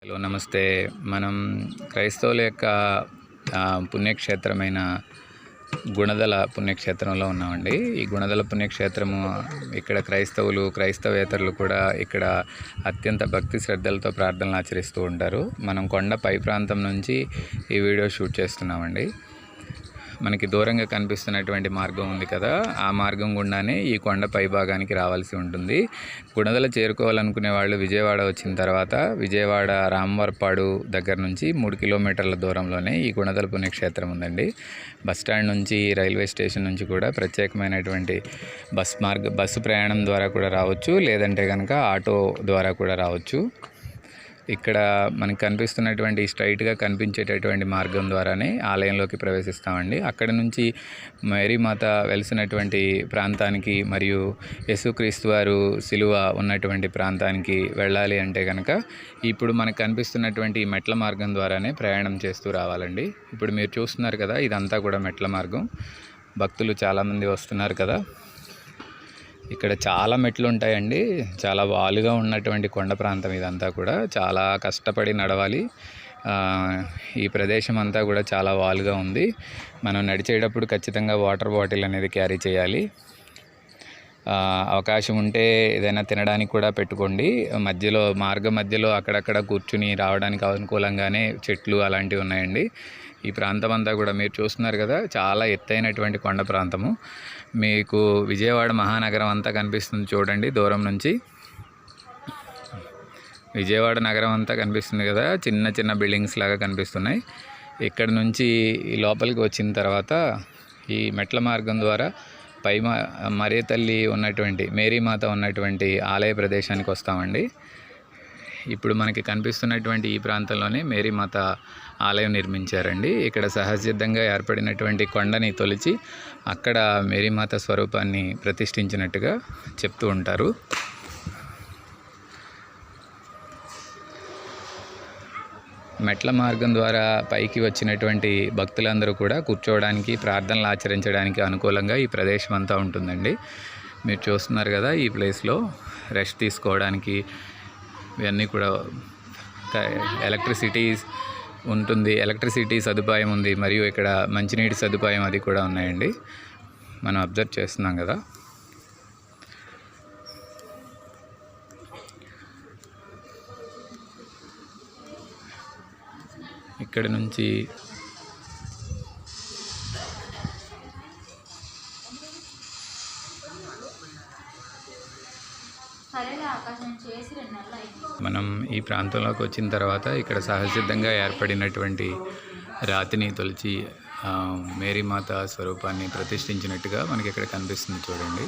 Hello నమస్తే. మనం క్రైస్తవుల యొక్క పుణ్యక్షేత్రమైన గుణదల పుణ్యక్షేత్రంలో ఉన్నామండి. ఈ గుణదల పుణ్యక్షేత్రము ఇక్కడ క్రైస్తవేతరులు కూడా ఇక్కడ అత్యంత భక్తి శ్రద్ధలతో ప్రార్థనలు ఆచరిస్తూ ఉంటారు. మనం కొండ పై ప్రాంతం నుంచి ఈ వీడియో షూట్ చేస్తున్నామండి. మనకి దూరంగా కనిపిస్తున్నటువంటి మార్గం ఉంది కదా, ఆ మార్గం గుండానే ఈ కొండ పై భాగానికి రావాల్సి ఉంటుంది. గుణదల చేరుకోవాలనుకునే వాళ్ళు విజయవాడ వచ్చిన తర్వాత విజయవాడ రామవరపాడు దగ్గర నుంచి 3 కిలోమీటర్ల దూరంలోనే ఈ గుణదల పుణ్యక్షేత్రం ఉందండి. బస్టాండ్ నుంచి, రైల్వే స్టేషన్ నుంచి కూడా ప్రత్యేకమైనటువంటి బస్సు ప్రయాణం ద్వారా కూడా రావచ్చు, లేదంటే కనుక ఆటో ద్వారా కూడా రావచ్చు. ఇక్కడ మనకు కనిపిస్తున్నటువంటి స్ట్రైట్గా కనిపించేటటువంటి మార్గం ద్వారానే ఆలయంలోకి ప్రవేశిస్తామండి. అక్కడి నుంచి మేరీమాత వెలిసినటువంటి ప్రాంతానికి మరియు యేసుక్రీస్తు వారు శిలువ ఉన్నటువంటి ప్రాంతానికి వెళ్ళాలి అంటే కనుక ఇప్పుడు మనకు కనిపిస్తున్నటువంటి మెట్ల మార్గం ద్వారానే ప్రయాణం చేస్తూ రావాలండి. ఇప్పుడు మీరు చూస్తున్నారు కదా, ఇదంతా కూడా మెట్ల మార్గం. భక్తులు చాలామంది వస్తున్నారు కదా. ఇక్కడ చాలా మెట్లు ఉంటాయండి. చాలా వాలుగా ఉన్నటువంటి కొండ ప్రాంతం ఇదంతా కూడా. చాలా కష్టపడి నడవాలి. ఈ ప్రదేశం అంతా కూడా చాలా వాలుగా ఉంది. మనం నడిచేటప్పుడు ఖచ్చితంగా వాటర్ బాటిల్ అనేది క్యారీ చేయాలి. అవకాశం ఉంటే ఏదైనా తినడానికి కూడా పెట్టుకోండి. మార్గం మధ్యలో అక్కడక్కడ కూర్చుని రావడానికి అనుకూలంగానే చెట్లు అలాంటివి ఉన్నాయండి. ఈ ప్రాంతం అంతా కూడా మీరు చూస్తున్నారు కదా, చాలా ఎత్తైనటువంటి కొండ ప్రాంతము. మీకు విజయవాడ మహానగరం అంతా కనిపిస్తుంది చూడండి దూరం నుంచి. విజయవాడ నగరం అంతా కనిపిస్తుంది కదా, చిన్న చిన్న బిల్డింగ్స్ లాగా కనిపిస్తున్నాయి. ఇక్కడ నుంచి లోపలికి వచ్చిన తర్వాత ఈ మెట్ల మార్గం ద్వారా మరియ తల్లి ఉన్నటువంటి, మేరీమాత ఉన్నటువంటి ఆలయ ప్రదేశానికి వస్తామండి. ఇప్పుడు మనకి కనిపిస్తున్నటువంటి ఈ ప్రాంతంలోనే మేరీమాత ఆలయం నిర్మించారండి. ఇక్కడ సహజసిద్ధంగా ఏర్పడినటువంటి కొండని తొలిచి అక్కడ మేరీమాత స్వరూపాన్ని ప్రతిష్ఠించినట్టుగా చెప్తూ ఉంటారు. మెట్ల మార్గం ద్వారా పైకి వచ్చినటువంటి భక్తులందరూ కూడా కూర్చోవడానికి, ప్రార్థనలు ఆచరించడానికి అనుకూలంగా ఈ ప్రదేశం అంతా ఉంటుందండి. మీరు చూస్తున్నారు కదా, ఈ ప్లేస్లో రెస్ట్ తీసుకోవడానికి ఇవన్నీ కూడా ఎలక్ట్రిసిటీ సదుపాయం ఉంది. మరియు ఇక్కడ మంచినీటి సదుపాయం అది కూడా ఉన్నాయండి. మనం అబ్జర్వ్ చేస్తున్నాం కదా. ఇక్కడ నుంచి మనం ఈ ప్రాంతంలోకి వచ్చిన తర్వాత ఇక్కడ సహజసిద్ధంగా ఏర్పడినటువంటి రాతిని తొలిచి మేరీమాత స్వరూపాన్ని ప్రతిష్ఠించినట్టుగా మనకి ఇక్కడ కనిపిస్తుంది చూడండి.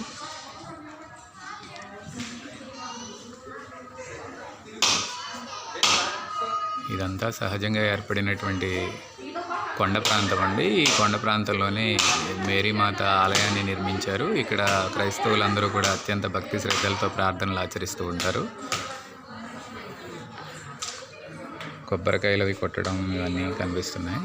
ఇదంతా సహజంగా ఏర్పడినటువంటి కొండ ప్రాంతం అండి. ఈ కొండ ప్రాంతంలోనే మేరీమాత ఆలయాన్ని నిర్మించారు. ఇక్కడ క్రైస్తవులందరూ కూడా అత్యంత భక్తి శ్రద్ధలతో ప్రార్థనలు ఆచరిస్తూ ఉంటారు. కొబ్బరికాయలు అవి కొట్టడం ఇవన్నీ కనిపిస్తున్నాయి.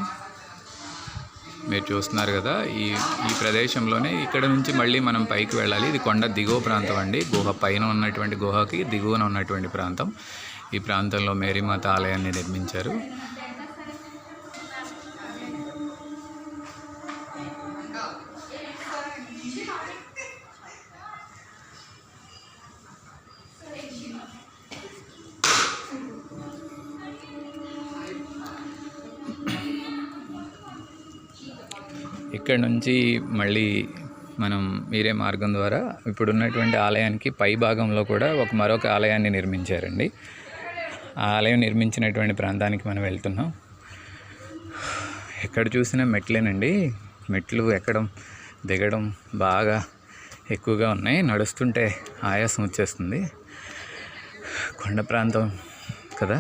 మీరు చూస్తున్నారు కదా, ఈ ప్రదేశంలోనే ఇక్కడ నుంచి మళ్ళీ మనం పైకి వెళ్ళాలి. ఇది కొండ దిగువ ప్రాంతం అండి. గుహ పైన ఉన్నటువంటి గుహకి దిగువన ఉన్నటువంటి ప్రాంతం. ఈ ప్రాంతంలో మేరీమాత ఆలయాన్ని నిర్మించారు. ఇక్కడ నుంచి మళ్ళీ మనం మీరే మార్గం ద్వారా ఇప్పుడున్నటువంటి ఆలయానికి పై భాగంలో కూడా మరొక ఆలయాన్ని నిర్మించారండి. ఆ ఆలయం నిర్మించినటువంటి ప్రాంతానికి మనం వెళ్తున్నాం. ఎక్కడ చూసినా మెట్లేనండి. మెట్లు ఎక్కడం దిగడం బాగా ఎక్కువగా ఉన్నాయి. నడుస్తుంటే ఆయాసం వచ్చేస్తుంది. కొండ ప్రాంతం కదా,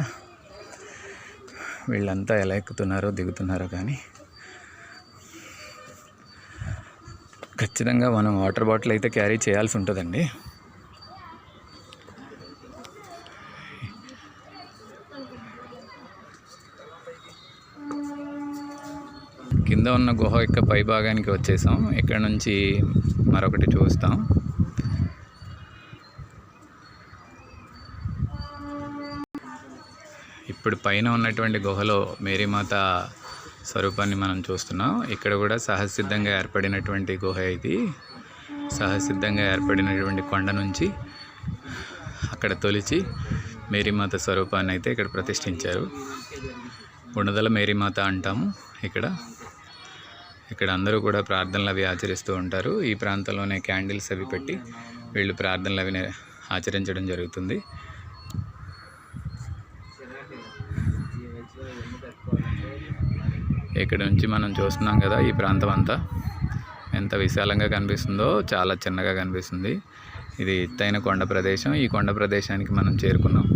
వీళ్ళంతా ఎలా ఎక్కుతున్నారో దిగుతున్నారో కానీ ఖచ్చితంగా మనం వాటర్ బాటిల్ అయితే క్యారీ చేయాల్సి ఉంటుందండి. కింద ఉన్న గుహ యొక్క పై భాగానికి వచ్చేసాం. ఇక్కడ నుంచి మరొకటి చూస్తాం. ఇప్పుడు పైన ఉన్నటువంటి గుహలో మేరీమాత స్వరూపాన్ని మనం చూస్తున్నాం. ఇక్కడ కూడా సహజసిద్ధంగా ఏర్పడినటువంటి గుహ ఇది. సహజసిద్ధంగా ఏర్పడినటువంటి కొండ నుంచి అక్కడ తొలిచి మేరీమాత స్వరూపాన్ని అయితే ఇక్కడ ప్రతిష్ఠించారు. గుణదల మేరీమాత అంటాము. ఇక్కడ అందరూ కూడా ప్రార్థనలు అవి ఆచరిస్తూ ఉంటారు. ఈ ప్రాంతంలోనే క్యాండిల్స్ అవి పెట్టి వీళ్ళు ప్రార్థనలు అవి ఆచరించడం జరుగుతుంది. ఇక్కడ నుంచి మనం చూస్తున్నాం కదా, ఈ ప్రాంతం అంతా ఎంత విశాలంగా కనిపిస్తుందో, చాలా చిన్నగా కనిపిస్తుంది. ఇది ఎత్తైన కొండ ప్రదేశం. ఈ కొండ ప్రదేశానికి మనం చేరుకున్నాం.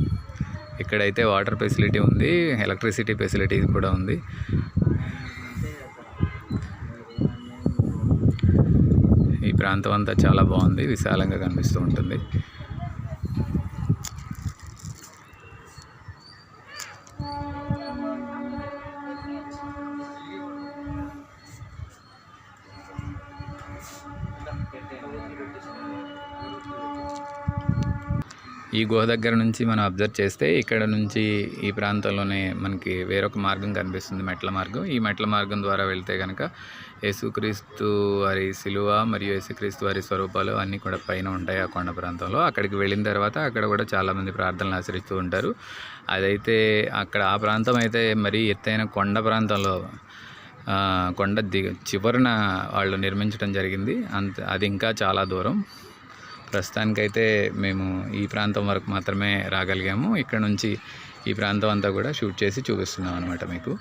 ఇక్కడైతే వాటర్ ఫెసిలిటీ ఉంది, ఎలక్ట్రిసిటీ ఫెసిలిటీ కూడా ఉంది. ఈ ప్రాంతం అంతా చాలా బాగుంది, విశాలంగా కనిపిస్తూ ఉంటుంది. ఈ గుహ దగ్గర నుంచి మనం అబ్జర్వ్ చేస్తే ఇక్కడ నుంచి ఈ ప్రాంతంలోనే మనకి వేరొక మార్గం కనిపిస్తుంది, మెట్ల మార్గం. ఈ మెట్ల మార్గం ద్వారా వెళ్తే కనుక యేసుక్రీస్తు వారి శిలువ మరియు యేసుక్రీస్తు వారి స్వరూపాలు అన్నీ కూడా పైన ఉంటాయి ఆ కొండ ప్రాంతంలో. అక్కడికి వెళ్ళిన తర్వాత అక్కడ కూడా చాలామంది ప్రార్థనలు ఆచరిస్తూ ఉంటారు. అదైతే అక్కడ ఆ ప్రాంతం అయితే మరీ ఎత్తైన కొండ ప్రాంతంలో కొండ చివరన వాళ్ళు నిర్మించడం జరిగింది. అది ఇంకా చాలా దూరం. ప్రస్తుతానికైతే మేము ఈ ప్రాంతం వరకు మాత్రమే రాగలిగాము. ఇక్కడ నుంచి ఈ ప్రాంతం అంతా కూడా షూట్ చేసి చూపిస్తున్నాం అన్నమాట మీకు.